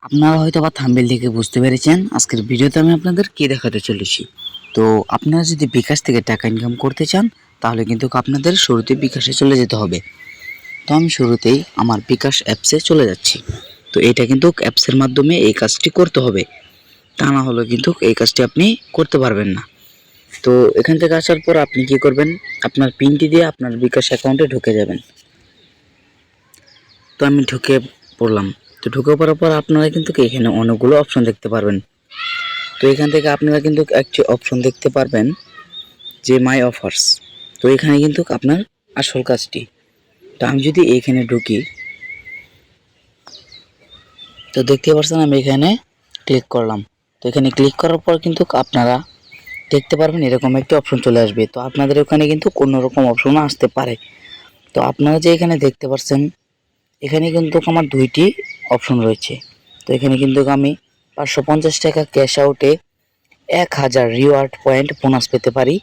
আপনারা হয়তো বা থাম্বনেল থেকে বুঝতে পেরেছেন আজকের ভিডিওতে আমি আপনাদের কি দেখাতে চলেছি। তো আপনারা যদি বিকাশ থেকে টাকা ইনকাম করতে চান তাহলে কিন্তু আপনাদের শুরুতে বিকাশে চলে যেতে হবে। তো আমি শুরুতেই আমার বিকাশ অ্যাপসে চলে যাচ্ছি। তো এটা কিন্তু অ্যাপসের মাধ্যমে এই কাজটি করতে হবে, তা না হলে কিন্তু এই কাজটি আপনি করতে পারবেন না। তো এখান থেকে আসার পর আপনি কি করবেন, আপনার পিনটি দিয়ে আপনার বিকাশ অ্যাকাউন্টে ঢুকে যাবেন। তো আমি ঢুকে পড়লাম। তো ঢুকে পড়ার পর আপনারা কিন্তু এখানে অনেকগুলো অপশন দেখতে পারবেন। তো এখান থেকে আপনারা কিন্তু একটি অপশন দেখতে পারবেন যে মাই অফার্স। তো এখানে কিন্তু আপনার আসল কাজটি। তো আমি যদি এইখানে ঢুকি, তো দেখতে পাচ্ছেন আমি এখানে ক্লিক করলাম। তো এখানে ক্লিক করার পর কিন্তু আপনারা দেখতে পারবেন এরকম একটি অপশন চলে আসবে। তো আপনাদের ওখানে কিন্তু কোনো রকম অপশন আসতে পারে। তো আপনারা যে এখানে দেখতে পাচ্ছেন এখানে কিন্তু আমার দুইটি অপশন রয়েছে। তো এখানে কিন্তু আমি 550 টাকা ক্যাশ আউটে 1000 রিওয়ার্ড পয়েন্ট বোনাস পেতে পারি।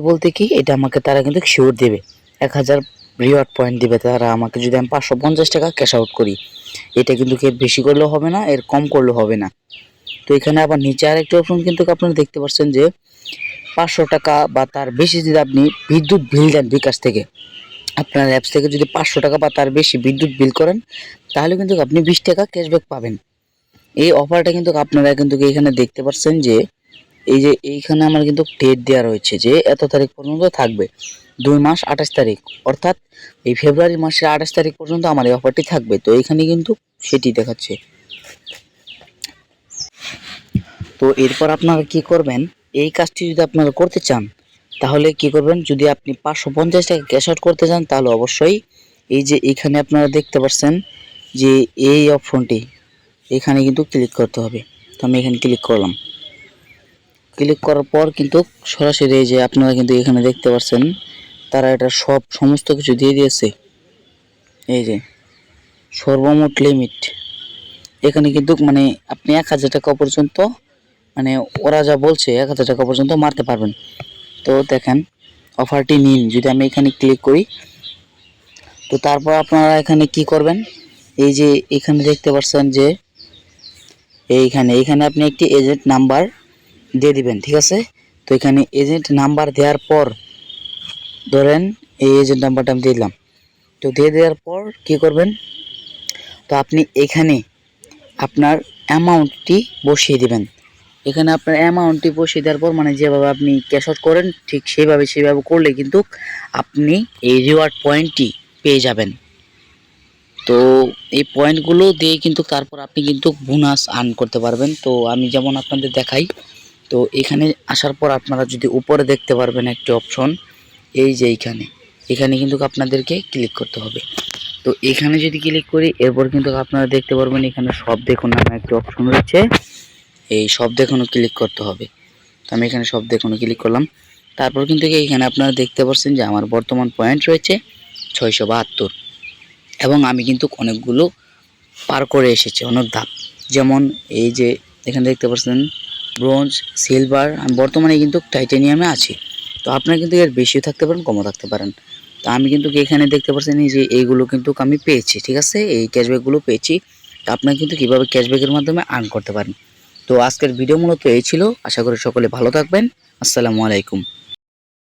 বলতে কি এটা আমাকে তারা কিন্তু শিওর দেবে, 1000 রিওয়ার্ড পয়েন্ট দিবে তারা আমাকে যদি আমি 550 টাকা ক্যাশ আউট করি। এটা কিন্তু এর বেশি করলেও হবে না, এর কম করলেও হবে না। তো এখানে আবার নিচে আরেকটি অপশন কিন্তু আপনারা দেখতে পাচ্ছেন যে 500 টাকা বা তার বেশি যদি আপনি বিদ্যুৎ বিল দেন বিকাশ থেকে, আপনার অ্যাপস থেকে যদি 500 টাকা বা তার বেশি বিদ্যুৎ বিল করেন তাহলে কিন্তু আপনি 20 টাকা ক্যাশব্যাক পাবেন। এই অফারটা কিন্তু আপনারা কিন্তু এখানে দেখতে পাচ্ছেন যে এই যে এইখানে আমার কিন্তু ডেট দেওয়া রয়েছে যে এত তারিখ পর্যন্ত থাকবে, 2 মাস 28 তারিখ, অর্থাৎ এই ফেব্রুয়ারি মাসের 28 তারিখ পর্যন্ত আমার এই অফারটি থাকবে। তো এইখানে কিন্তু সেটি দেখাচ্ছে। তো এরপর আপনারা কি করবেন, এই কাজটি যদি আপনারা করতে চান তাহলে কি করবেন, যদি আপনি 550 টাকা ক্যাশ আউট করতে চান তাহলে অবশ্যই এই যে এখানে আপনারা দেখতে পাচ্ছেন যে এই অপশনটি এখানে কিন্তু ক্লিক করতে হবে। তো আমি এখানে ক্লিক করলাম। ক্লিক করার পর কিন্তু সরাসরি এই যে আপনারা কিন্তু এখানে দেখতে পাচ্ছেন তারা এটা সমস্ত কিছু দিয়ে দিয়েছে। এই যে সর্বমোট লিমিট এখানে কিন্তু মানে আপনি 1000 টাকা পর্যন্ত, মানে ওরা যা বলছে 1000 টাকা পর্যন্ত মারতে পারবেন। তো দেখেন অফারটি নিন, যদি আমি এখানে ক্লিক করি তো তারপর আপনারা এখানে কি করবেন, এই যে এখানে দেখতে পাচ্ছেন যে এইখানে আপনি একটি এজেন্ট নাম্বার দিয়ে দিবেন, ঠিক আছে। তো এখানে এজেন্ট নাম্বার দেওয়ার পর ধরেন এই এজেন্ট নাম্বারটা আমি দিলাম। তো দিয়ে দেওয়ার পর কি করবেন, তো আপনি এখানে আপনার অ্যামাউন্টটি বসিয়ে দিবেন। এখানে আপনার অ্যামাউন্টটি বসিয়ে দেওয়ার পর মানে যেভাবে আপনি ক্যাশ আউট করেন ঠিক সেইভাবে করলে কিন্তু আপনি এই রিওয়ার্ড পয়েন্টটি পেয়ে যাবেন। তো এই পয়েন্টগুলো দিয়ে কিন্তু তারপর আপনি কিন্তু বোনাস আর্ন করতে পারবেন। তো আমি যেমন আপনাদের দেখাই, তো এখানে আসার পর আপনারা যদি উপরে দেখতে পারবেন একটি অপশন, এই যে এখানে কিন্তু আপনাদেরকে ক্লিক করতে হবে। তো এখানে যদি ক্লিক করি এরপর কিন্তু আপনারা দেখতে পারবেন এখানে সব দেখুন নামে একটি অপশন রয়েছে, এই সব দেখানো ক্লিক করতে হবে। তো আমি এখানে সব দেখানো ক্লিক করলাম। তারপর কিন্তু এইখানে আপনারা দেখতে পাচ্ছেন যে আমার বর্তমান পয়েন্ট রয়েছে 672 এবং আমি কিন্তু অনেকগুলো পার করে এসেছি, অনেক ধাপ। যেমন এই যে এখানে দেখতে পাচ্ছেন ব্রোঞ্জ, সিলভার, আমি বর্তমানে কিন্তু টাইটানিয়ামে আছি। তো আপনারা কিন্তু এর বেশিও থাকতে পারেন, কমও থাকতে পারেন। তো আমি কিন্তু এখানে দেখতে পাচ্ছেন এই যে এইগুলো কিন্তু আমি পেয়েছি, ঠিক আছে, এই ক্যাশব্যাকগুলো পেয়েছি। তো আপনারা কিন্তু কীভাবে ক্যাশব্যাকের মাধ্যমে আর্ন করতে পারেন। তো আজকের ভিডিও মূলত এই ছিল। আশা করি সকলে ভালো থাকবেন। আসসালামু আলাইকুম।